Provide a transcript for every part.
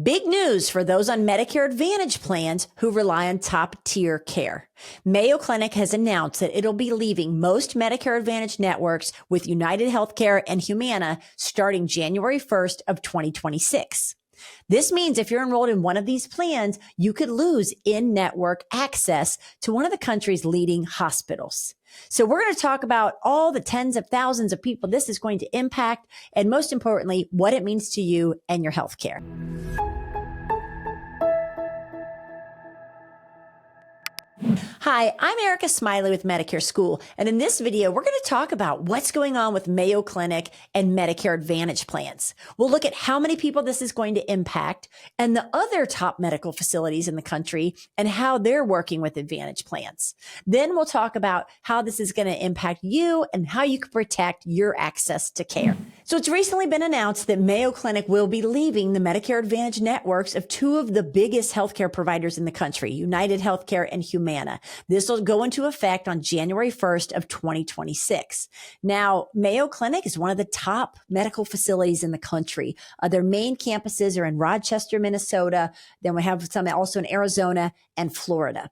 Big news for those on Medicare Advantage plans who rely on top-tier care. Mayo Clinic has announced that it'll be leaving most Medicare Advantage networks with United Healthcare and Humana starting January 1st of 2026. This means if you're enrolled in one of these plans, you could lose in-network access to one of the country's leading hospitals. So we're going to talk about all the tens of thousands of people this is going to impact, and most importantly, what it means to you and your healthcare. Hi, I'm Erica Smiley with Medicare School, and in this video, we're going to talk about what's going on with Mayo Clinic and Medicare Advantage plans. We'll look at how many people this is going to impact and the other top medical facilities in the country and how they're working with Advantage plans. Then we'll talk about how this is going to impact you and how you can protect your access to care. So it's recently been announced that Mayo Clinic will be leaving the Medicare Advantage networks of two of the biggest healthcare providers in the country, United Healthcare and Humana. This will go into effect on January 1st of 2026. Now, Mayo Clinic is one of the top medical facilities in the country. Their main campuses are in Rochester, Minnesota. Then we have some also in Arizona and Florida.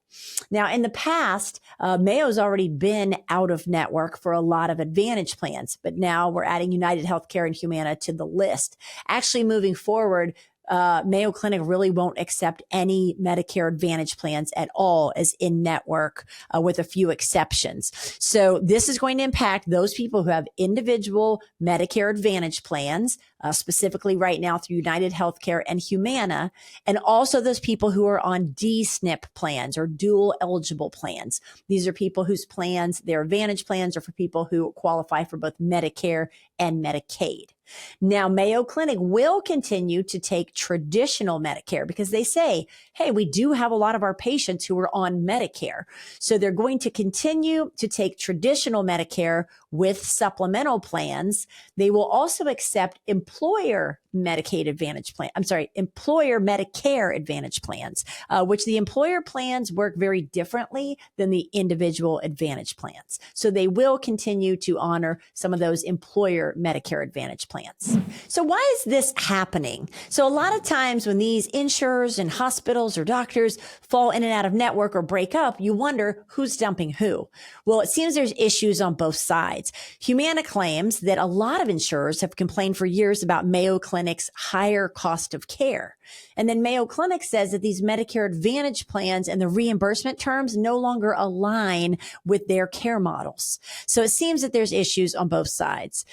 Now, in the past, Mayo's already been out of network for a lot of Advantage plans, but now we're adding United Healthcare and Humana to the list. Actually, moving forward, Mayo Clinic really won't accept any Medicare Advantage plans at all as in-network, with a few exceptions. So this is going to impact those people who have individual Medicare Advantage plans, specifically right now through United Healthcare and Humana, and also those people who are on D-SNP plans or dual eligible plans. These are people whose plans, their Advantage plans, are for people who qualify for both Medicare and Medicaid. Now, Mayo Clinic will continue to take traditional Medicare because they say, hey, we do have a lot of our patients who are on Medicare. So they're going to continue to take traditional Medicare with supplemental plans. They will also accept employer Medicaid Advantage plan. Employer Medicare Advantage plans, which the employer plans work very differently than the individual Advantage plans. So they will continue to honor some of those employer Medicare Advantage plans. So why is this happening? So a lot of times when these insurers and hospitals or doctors fall in and out of network or break up, you wonder who's dumping who. Well, it seems there's issues on both sides. Humana claims that a lot of insurers have complained for years about Mayo Clinic's higher cost of care. And then Mayo Clinic says that these Medicare Advantage plans and the reimbursement terms no longer align with their care models. So it seems that there's issues on both sides.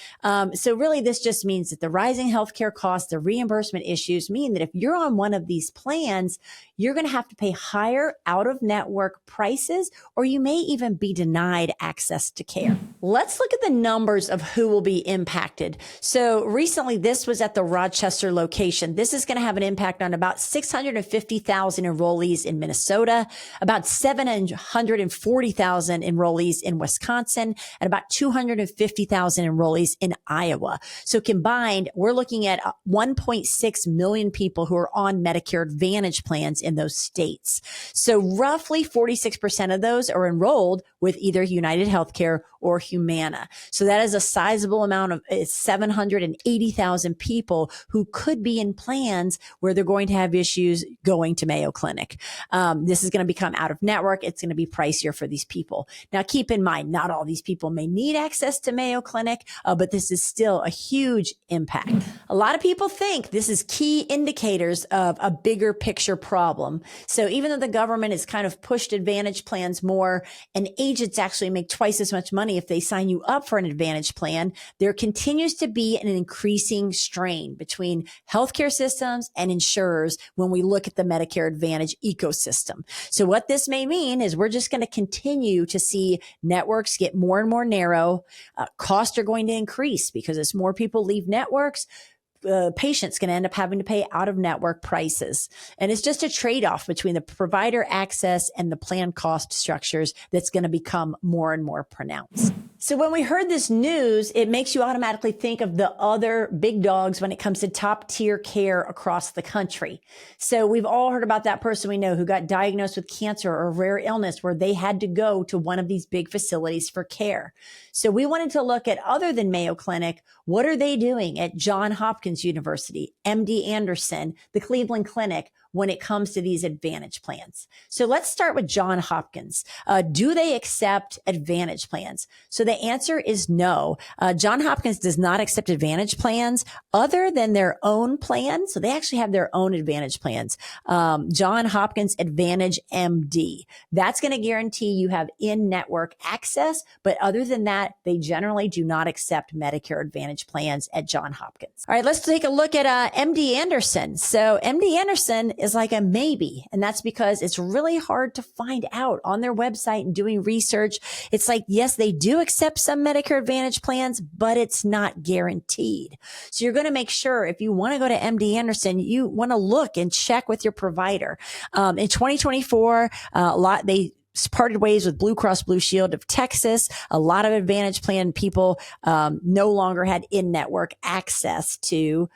So really this just means that the rising healthcare costs, the reimbursement issues mean that if you're on one of these plans, you're going to have to pay higher out-of-network prices, or you may even be denied access to care. Let's look at the numbers of who will be impacted. So recently, this was at the Rochester location. This is going to have an impact on about 650,000 enrollees in Minnesota, about 740,000 enrollees in Wisconsin, and about 250,000 enrollees in Iowa. So combined, we're looking at 1.6 million people who are on Medicare Advantage plans in those states. So roughly 46% of those are enrolled with either United Healthcare or Humana. So that is a sizable amount of 780,000 people who could be in plans where they're going to have issues going to Mayo Clinic. This is going to become out of network. It's going to be pricier for these people. Now, keep in mind, not all these people may need access to Mayo Clinic, but this is still a huge impact. A lot of people think this is key indicators of a bigger picture problem. So even though the government has kind of pushed Advantage plans more, and agents actually make twice as much money if they sign you up for an Advantage plan, there continues to be an increasing strain between healthcare systems and insurers when we look at the Medicare Advantage ecosystem. So what this may mean is we're just going to continue to see networks get more and more narrow. Costs are going to increase because as more people leave networks, patient's going to end up having to pay out-of-network prices. And it's just a trade-off between the provider access and the plan cost structures that's going to become more and more pronounced. So when we heard this news, it makes you automatically think of the other big dogs when it comes to top tier care across the country. So we've all heard about that person we know who got diagnosed with cancer or a rare illness where they had to go to one of these big facilities for care. So we wanted to look at, other than Mayo Clinic, what are they doing at Johns Hopkins University, MD Anderson, the Cleveland Clinic, when it comes to these Advantage plans. So let's start with Johns Hopkins. Do they accept Advantage plans? So the answer is no. Johns Hopkins does not accept Advantage plans other than their own plan. So they actually have their own Advantage plans. Johns Hopkins Advantage MD. That's going to guarantee you have in-network access. But other than that, they generally do not accept Medicare Advantage plans at Johns Hopkins. All right, let's take a look at MD Anderson. So MD Anderson is like a maybe, and that's because it's really hard to find out on their website and doing research. It's like, yes, they do accept some Medicare Advantage plans, but it's not guaranteed. So you're going to make sure if you want to go to MD Anderson, you want to look and check with your provider. In 2024, they parted ways with Blue Cross Blue Shield of Texas. A lot of Advantage plan people no longer had in-network access to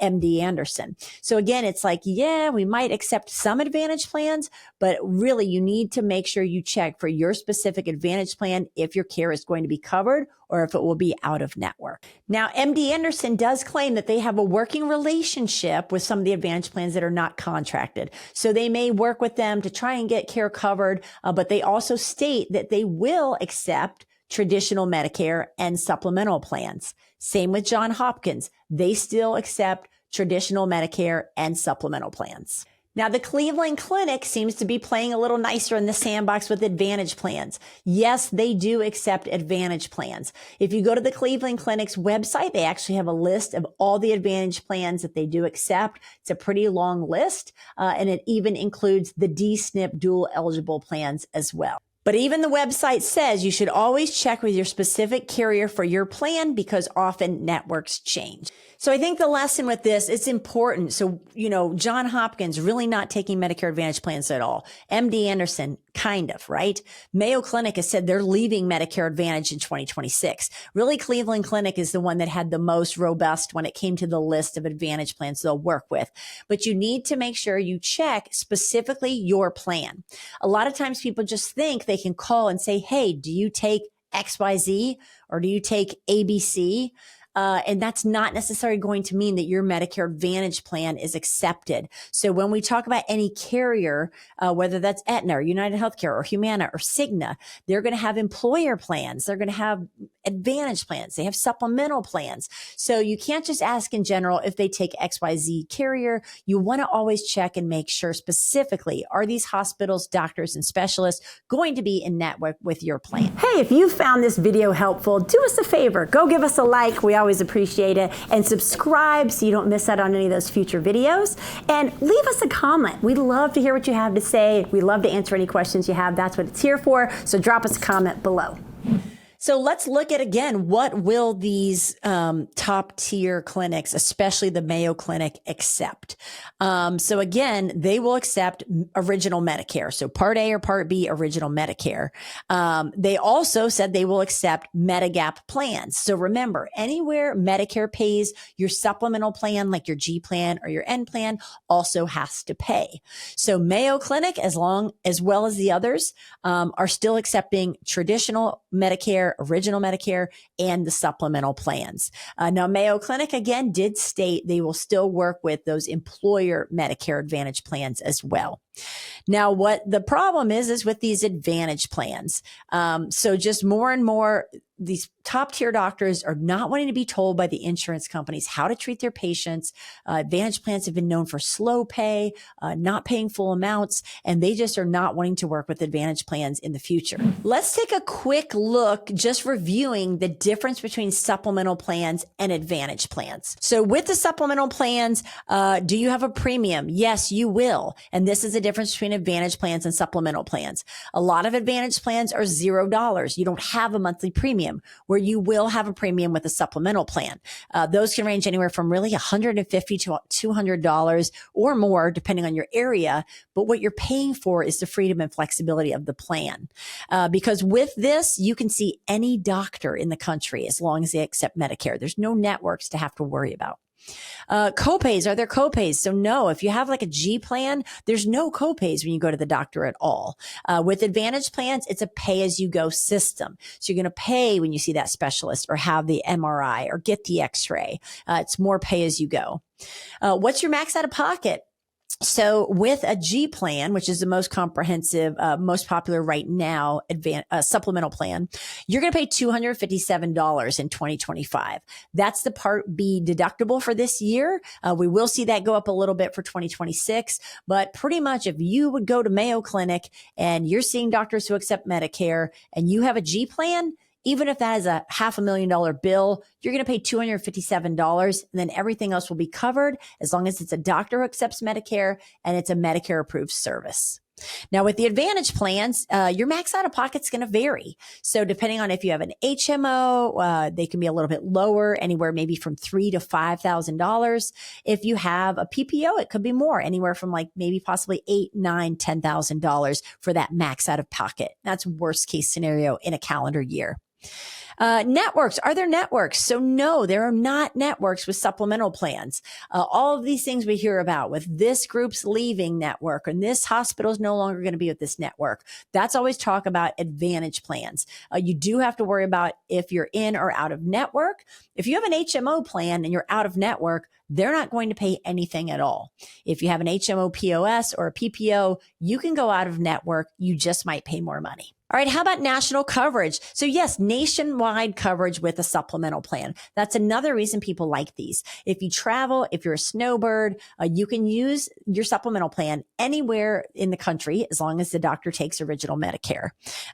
MD Anderson. So again, it's like, yeah, we might accept some Advantage plans, but really you need to make sure you check for your specific Advantage plan if your care is going to be covered or if it will be out of network. Now, MD Anderson does claim that they have a working relationship with some of the Advantage plans that are not contracted. So they may work with them to try and get care covered, but they also state that they will accept traditional Medicare and supplemental plans. Same with Johns Hopkins. They still accept traditional Medicare and supplemental plans. Now, the Cleveland Clinic seems to be playing a little nicer in the sandbox with Advantage plans. Yes, they do accept Advantage plans. If you go to the Cleveland Clinic's website, they actually have a list of all the Advantage plans that they do accept. It's a pretty long list, and it even includes the D-SNP dual eligible plans as well. But even the website says you should always check with your specific carrier for your plan because often networks change. So I think the lesson with this, it's important. So, Johns Hopkins really not taking Medicare Advantage plans at all. MD Anderson, kind of, right? Mayo Clinic has said they're leaving Medicare Advantage in 2026. Really, Cleveland Clinic is the one that had the most robust when it came to the list of Advantage plans they'll work with. But you need to make sure you check specifically your plan. A lot of times people just think they can call and say, hey, do you take XYZ or do you take ABC? And that's not necessarily going to mean that your Medicare Advantage plan is accepted. So when we talk about any carrier, whether that's Aetna or United Healthcare or Humana or Cigna, they're going to have employer plans. They're going to have Advantage plans. They have supplemental plans. So you can't just ask in general if they take XYZ carrier. You want to always check and make sure specifically, are these hospitals, doctors, and specialists going to be in network with your plan? Hey, if you found this video helpful, do us a favor. Go give us a like. We always appreciate it. And subscribe so you don't miss out on any of those future videos. And leave us a comment. We'd love to hear what you have to say. We love to answer any questions you have. That's what it's here for. So drop us a comment below. So let's look at, again, what will these top tier clinics, especially the Mayo Clinic, accept? So again, they will accept original Medicare. So Part A or Part B, original Medicare. They also said they will accept Medigap plans. So remember, anywhere Medicare pays, your supplemental plan, like your G plan or your N plan, also has to pay. So Mayo Clinic, as well as the others, are still accepting traditional Medicare, original Medicare, and the supplemental plans. Now, Mayo Clinic, again, did state they will still work with those employer Medicare Advantage plans as well. Now, what the problem is with these Advantage plans. So just more and more, these top tier doctors are not wanting to be told by the insurance companies how to treat their patients. Advantage plans have been known for slow pay, not paying full amounts, and they just are not wanting to work with Advantage plans in the future. Let's take a quick look, just reviewing the difference between supplemental plans and Advantage plans. So with the supplemental plans, do you have a premium? Yes, you will. And this is a difference between Advantage plans and supplemental plans. A lot of Advantage plans are $0. You don't have a monthly premium, where you will have a premium with a supplemental plan. Those can range anywhere from really $150 to $200 or more, depending on your area. But what you're paying for is the freedom and flexibility of the plan. Because with this, you can see any doctor in the country as long as they accept Medicare. There's no networks to have to worry about. Copays, are there copays? So no, if you have like a G plan, there's no copays when you go to the doctor at all. With Advantage plans, it's a pay as you go system. So you're going to pay when you see that specialist or have the MRI or get the x-ray. It's more pay as you go. What's your max out of pocket? So with a G plan, which is the most comprehensive, most popular right now, supplemental plan, you're going to pay $257 in 2025. That's the Part B deductible for this year. We will see that go up a little bit for 2026, but pretty much if you would go to Mayo Clinic and you're seeing doctors who accept Medicare and you have a G plan, even if that is a $500,000 bill, you're going to pay $257, and then everything else will be covered as long as it's a doctor who accepts Medicare and it's a Medicare approved service. Now, with the Advantage plans, your max out of pocket is going to vary. So depending on if you have an HMO, they can be a little bit lower, anywhere maybe from $3,000 to $5,000. If you have a PPO, it could be more, anywhere from like maybe possibly $8,000, $9,000, $10,000 for that max out of pocket. That's worst case scenario in a calendar year. Networks. Are there networks? So no, there are not networks with supplemental plans. All of these things we hear about with this group's leaving network and this hospital is no longer going to be with this network. That's always talk about Advantage plans. You do have to worry about if you're in or out of network. If you have an HMO plan and you're out of network, they're not going to pay anything at all. If you have an HMO POS or a PPO, you can go out of network. You just might pay more money. All right. How about national coverage? So yes, nationwide coverage with a supplemental plan. That's another reason people like these. If you travel, if you're a snowbird, you can use your supplemental plan anywhere in the country as long as the doctor takes original Medicare.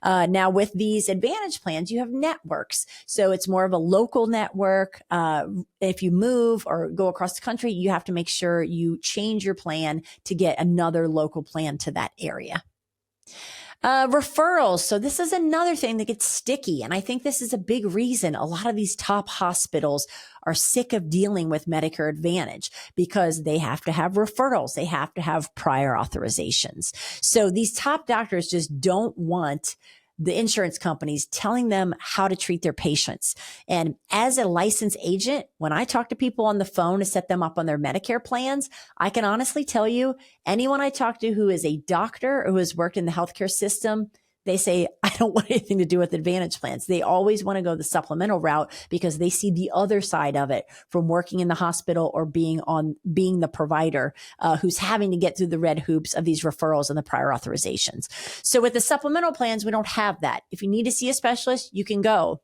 Now with these Advantage plans, you have networks. So it's more of a local network. If you move or go across the country, you have to make sure you change your plan to get another local plan to that area. Referrals. So this is another thing that gets sticky. And I think this is a big reason a lot of these top hospitals are sick of dealing with Medicare Advantage because they have to have referrals. They have to have prior authorizations. So these top doctors just don't want the insurance companies telling them how to treat their patients. And as a licensed agent, when I talk to people on the phone to set them up on their Medicare plans, I can honestly tell you, anyone I talk to who is a doctor or who has worked in the healthcare system, they say, I don't want anything to do with Advantage plans. They always want to go the supplemental route because they see the other side of it from working in the hospital or being the provider who's having to get through the red hoops of these referrals and the prior authorizations. So with the supplemental plans, we don't have that. If you need to see a specialist, you can go.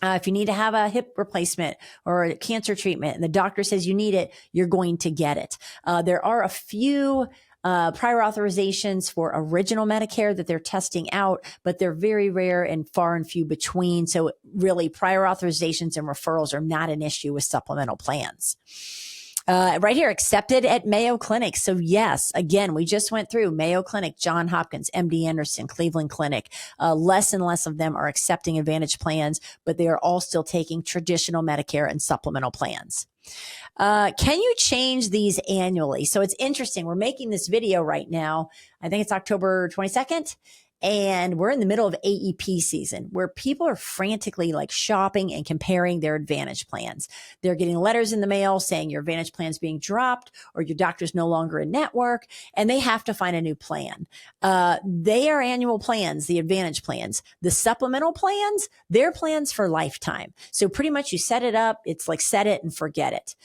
If you need to have a hip replacement or a cancer treatment and the doctor says you need it, you're going to get it. There are a few prior authorizations for original Medicare that they're testing out, but they're very rare and far and few between. So really prior authorizations and referrals are not an issue with supplemental plans. Right here, accepted at Mayo Clinic. So yes, again, we just went through Mayo Clinic, Johns Hopkins, MD Anderson, Cleveland Clinic. Less and less of them are accepting Advantage plans, but they are all still taking traditional Medicare and supplemental plans. Can you change these annually? So it's interesting. We're making this video right now. I think it's October 22nd. And we're in the middle of AEP season where people are frantically like shopping and comparing their Advantage plans. They're getting letters in the mail saying your Advantage plan is being dropped or your doctor's no longer in network and they have to find a new plan. They are annual plans, the Advantage plans. The supplemental plans, they're plans for lifetime. So pretty much you set it up. It's like set it and forget it.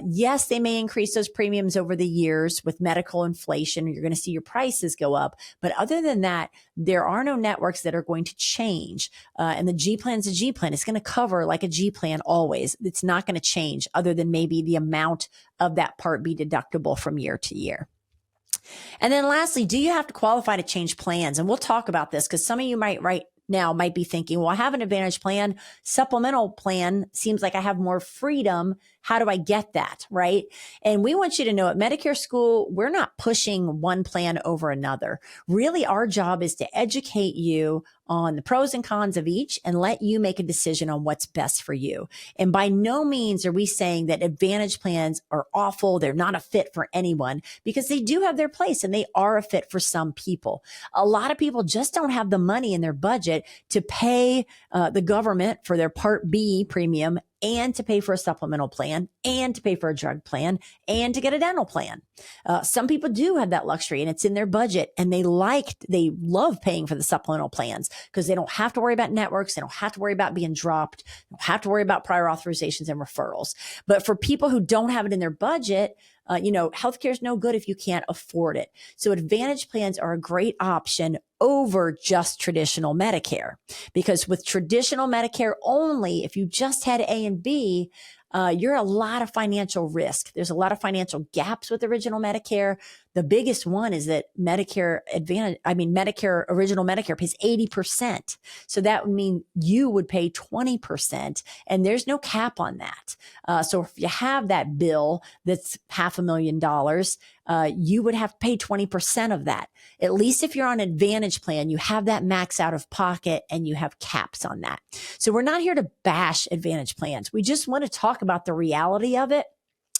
Yes, they may increase those premiums over the years with medical inflation. You're going to see your prices go up. But other than that, there are no networks that are going to change. And the G plan is a G plan. It's going to cover like a G plan always. It's not going to change other than maybe the amount of that Part B deductible from year to year. And then lastly, do you have to qualify to change plans? And we'll talk about this because some of you might be thinking, well, I have an Advantage plan. Supplemental plan seems like I have more freedom. How do I get that? Right. And we want you to know at Medicare School, we're not pushing one plan over another. Really, our job is to educate you on the pros and cons of each and let you make a decision on what's best for you. And by no means are we saying that Advantage plans are awful. They're not a fit for anyone, because they do have their place and they are a fit for some people. A lot of people just don't have the money in their budget to pay the government for their Part B premium, and to pay for a supplemental plan, and to pay for a drug plan, and to get a dental plan. Some people do have that luxury and it's in their budget, and they love paying for the supplemental plans because they don't have to worry about networks. They don't have to worry about being dropped. They don't have to worry about prior authorizations and referrals. But for people who don't have it in their budget, healthcare is no good if you can't afford it. So Advantage plans are a great option over just traditional Medicare, because with traditional Medicare only, if you just had A and B, you're a lot of financial risk. There's a lot of financial gaps with original Medicare. The biggest one is that Medicare original Medicare pays 80%. So that would mean you would pay 20%, and there's no cap on that. So if you have that bill that's $500,000, you would have to pay 20% of that. At least if you're on an Advantage plan, you have that max out of pocket and you have caps on that. So we're not here to bash Advantage plans. We just want to talk about the reality of it,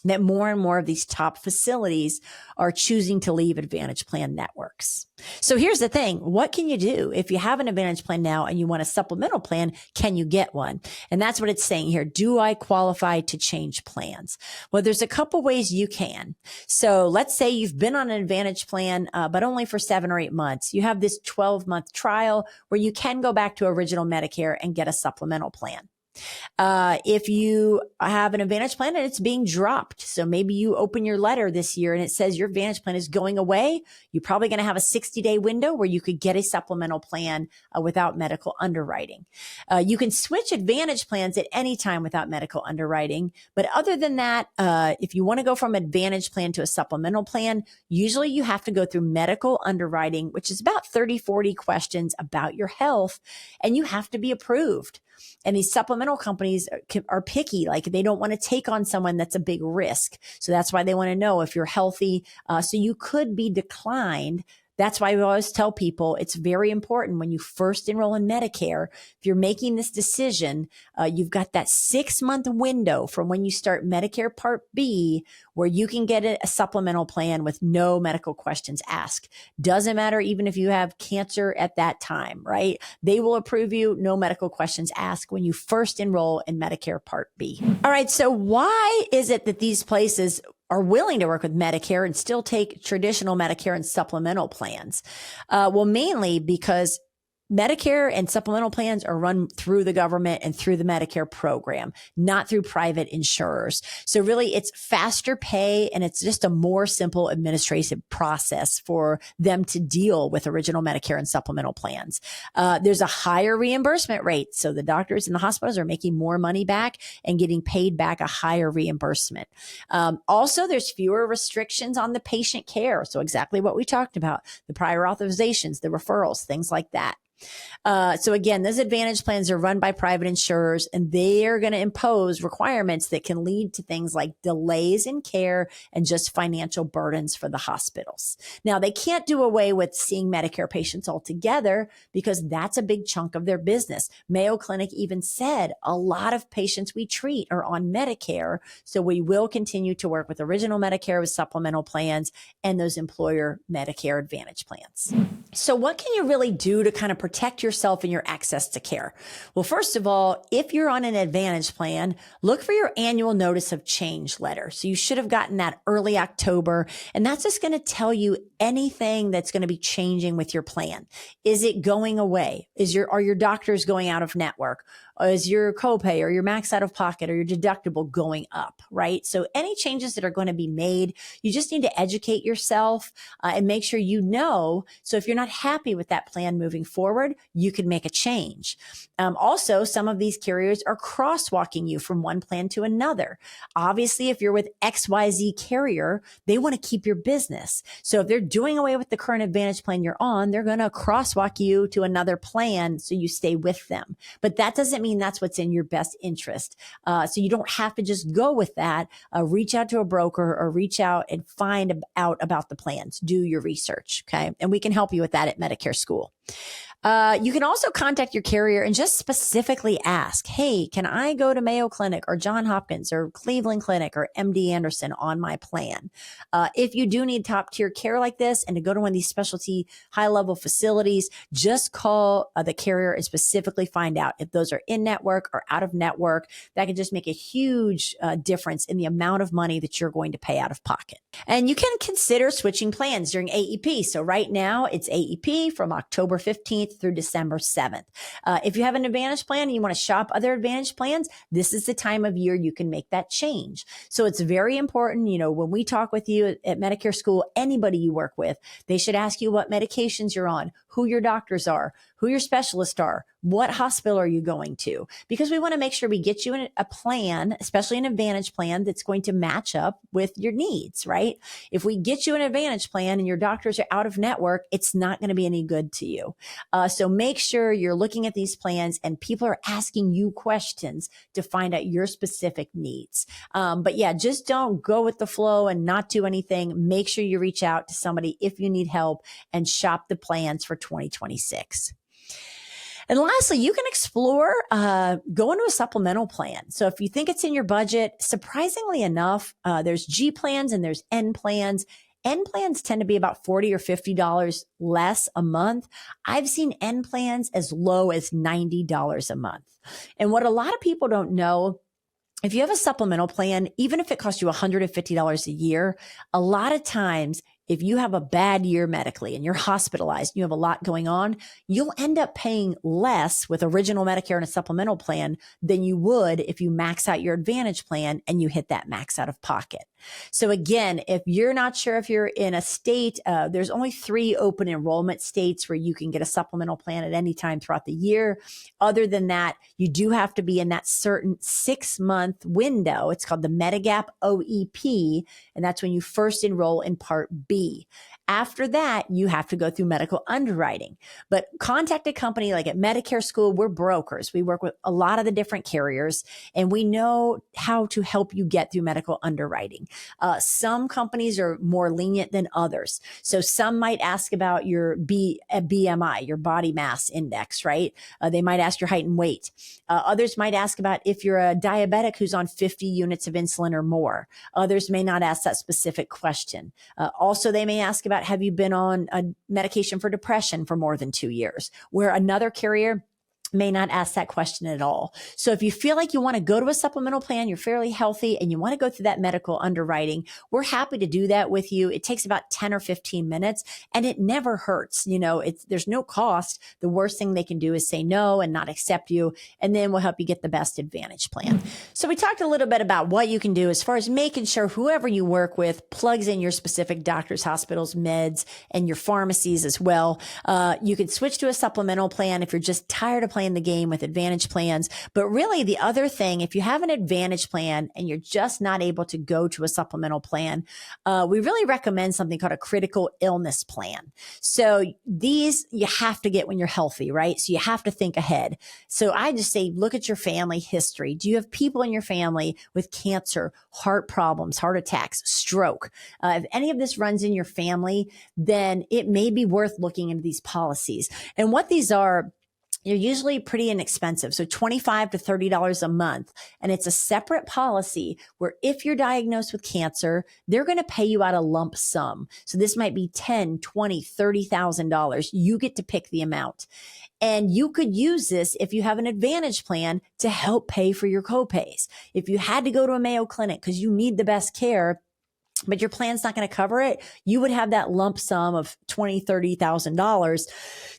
that more and more of these top facilities are choosing to leave Advantage plan networks. So here's the thing. What can you do? If you have an Advantage plan now and you want a supplemental plan, can you get one? And that's what it's saying here. Do I qualify to change plans? Well, there's a couple ways you can. So let's say you've been on an Advantage plan, but only for 7 or 8 months. You have this 12-month trial where you can go back to original Medicare and get a supplemental plan. If you have an Advantage plan and it's being dropped, so maybe you open your letter this year and it says your Advantage plan is going away, you're probably going to have a 60-day window where you could get a supplemental plan without medical underwriting. You can switch Advantage plans at any time without medical underwriting. But other than that, if you want to go from Advantage plan to a supplemental plan, usually you have to go through medical underwriting, which is about 30, 40 questions about your health, and you have to be approved. And these supplemental companies are picky. Like, they don't want to take on someone that's a big risk. So that's why they want to know if you're healthy. So you could be declined. That's why we always tell people it's very important when you first enroll in Medicare. If you're making this decision, you've got that 6-month window from when you start Medicare Part B where you can get a supplemental plan with no medical questions asked. Doesn't matter even if you have cancer at that time, right? They will approve you, no medical questions asked, when you first enroll in Medicare Part B. All right, so why is it that these places are willing to work with Medicare and still take traditional Medicare and supplemental plans? Well, mainly because Medicare and supplemental plans are run through the government and through the Medicare program, not through private insurers. So really, it's faster pay and it's just a more simple administrative process for them to deal with original Medicare and supplemental plans. There's a higher reimbursement rate. So the doctors and the hospitals are making more money back and getting paid back a higher reimbursement. Also, there's fewer restrictions on the patient care. So exactly what we talked about, the prior authorizations, the referrals, things like that. So again, those Advantage plans are run by private insurers, and they are going to impose requirements that can lead to things like delays in care and just financial burdens for the hospitals. Now, they can't do away with seeing Medicare patients altogether because that's a big chunk of their business. Mayo Clinic even said a lot of patients we treat are on Medicare, so we will continue to work with original Medicare with supplemental plans and those employer Medicare Advantage plans. So what can you really do to kind of protect yourself and your access to care? Well, first of all, if you're on an Advantage plan, look for your annual notice of change letter. So you should have gotten that early October, and that's just going to tell you anything that's going to be changing with your plan. Is it going away? Are your doctors going out of network? Is your copay or your max out of pocket or your deductible going up, right? So any changes that are going to be made, you just need to educate yourself and make sure you know. So if you're not happy with that plan moving forward, you can make a change. Also, some of these carriers are crosswalking you from one plan to another. Obviously, if you're with XYZ carrier, they want to keep your business. So if they're doing away with the current Advantage plan you're on, they're going to crosswalk you to another plan so you stay with them. But that doesn't mean that's what's in your best interest. So you don't have to just go with that. Reach out to a broker or reach out and find out about the plans. Do your research. Okay. And we can help you with that at Medicare School. You can also contact your carrier and just specifically ask, hey, can I go to Mayo Clinic or Johns Hopkins or Cleveland Clinic or MD Anderson on my plan? If you do need top tier care like this and to go to one of these specialty high level facilities, just call the carrier and specifically find out if those are in network or out of network. That can just make a huge difference in the amount of money that you're going to pay out of pocket. And you can consider switching plans during AEP. So right now it's AEP from October 15th through December 7th. If you have an Advantage plan and you want to shop other Advantage plans, this is the time of year you can make that change. So it's very important, when we talk with you at Medicare School, anybody you work with, they should ask you what medications you're on, who your doctors are, who your specialists are, what hospital are you going to? Because we want to make sure we get you in a plan, especially an Advantage plan that's going to match up with your needs, right? If we get you an Advantage plan and your doctors are out of network, it's not going to be any good to you. So make sure you're looking at these plans and people are asking you questions to find out your specific needs. But yeah, just don't go with the flow and not do anything. Make sure you reach out to somebody if you need help and shop the plans for 2026. And lastly, you can explore going to a supplemental plan. So if you think it's in your budget, surprisingly enough, there's G plans and there's N plans. N plans tend to be about $40 or $50 less a month. I've seen N plans as low as $90 a month. And what a lot of people don't know, if you have a supplemental plan, even if it costs you $150 a year, a lot of times, if you have a bad year medically and you're hospitalized, you have a lot going on, you'll end up paying less with original Medicare and a supplemental plan than you would if you max out your Advantage plan and you hit that max out of pocket. So again, if you're not sure if you're in a state, there's only 3 open enrollment states where you can get a supplemental plan at any time throughout the year. Other than that, you do have to be in that certain 6-month window. It's called the Medigap OEP, and that's when you first enroll in Part B. After that, you have to go through medical underwriting. But contact a company like at Medicare School. We're brokers. We work with a lot of the different carriers, and we know how to help you get through medical underwriting. Some companies are more lenient than others. So some might ask about your BMI, your body mass index, right? They might ask your height and weight. Others might ask about if you're a diabetic who's on 50 units of insulin or more. Others may not ask that specific question. Also, they may ask about, have you been on a medication for depression for more than 2 years? Where another carrier may not ask that question at all. So if you feel like you want to go to a supplemental plan, you're fairly healthy and you want to go through that medical underwriting, we're happy to do that with you. It takes about 10 or 15 minutes and it never hurts. There's no cost. The worst thing they can do is say no and not accept you. And then we'll help you get the best Advantage plan. So we talked a little bit about what you can do as far as making sure whoever you work with plugs in your specific doctors, hospitals, meds, and your pharmacies as well. You can switch to a supplemental plan if you're just tired of playing the game with Advantage plans. But really the other thing, if you have an Advantage plan and you're just not able to go to a supplemental plan, we really recommend something called a critical illness plan. So these you have to get when you're healthy, right? So you have to think ahead. So I just say, look at your family history. Do you have people in your family with cancer, heart problems, heart attacks, stroke? If any of this runs in your family, then it may be worth looking into these policies. And what these are, you're usually pretty inexpensive. So $25 to $30 a month. And it's a separate policy where if you're diagnosed with cancer, they're going to pay you out a lump sum. So this might be $10, $20, $30,000. You get to pick the amount. And you could use this if you have an Advantage plan to help pay for your copays. If you had to go to a Mayo Clinic because you need the best care, but your plan's not going to cover it, you would have that lump sum of $20,000, $30,000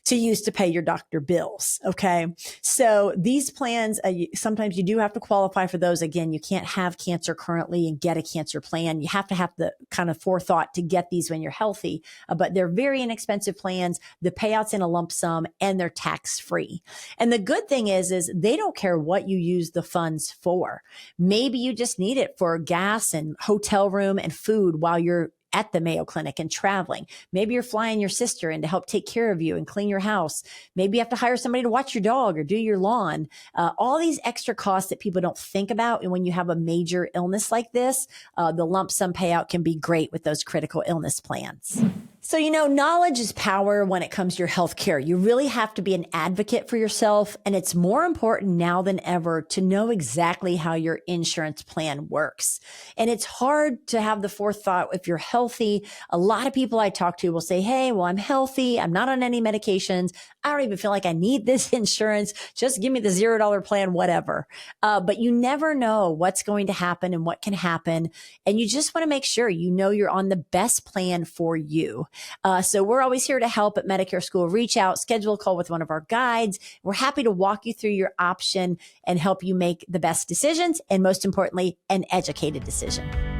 to use to pay your doctor bills. Okay. So these plans, sometimes you do have to qualify for those. Again, you can't have cancer currently and get a cancer plan. You have to have the kind of forethought to get these when you're healthy, but they're very inexpensive plans. The payouts in a lump sum and they're tax free. And the good thing is they don't care what you use the funds for. Maybe you just need it for gas and hotel room and food while you're at the Mayo Clinic and traveling. Maybe you're flying your sister in to help take care of you and clean your house. Maybe you have to hire somebody to watch your dog or do your lawn. All these extra costs that people don't think about. And when you have a major illness like this, the lump sum payout can be great with those critical illness plans. So, knowledge is power when it comes to your health care. You really have to be an advocate for yourself. And it's more important now than ever to know exactly how your insurance plan works. And it's hard to have the forethought if you're healthy. A lot of people I talk to will say, hey, well, I'm healthy. I'm not on any medications. I don't even feel like I need this insurance. Just give me the $0 plan, whatever. But you never know what's going to happen and what can happen. And you just want to make sure you're on the best plan for you. So we're always here to help at Medicare School. Reach out, schedule a call with one of our guides. We're happy to walk you through your option and help you make the best decisions and, most importantly, an educated decision.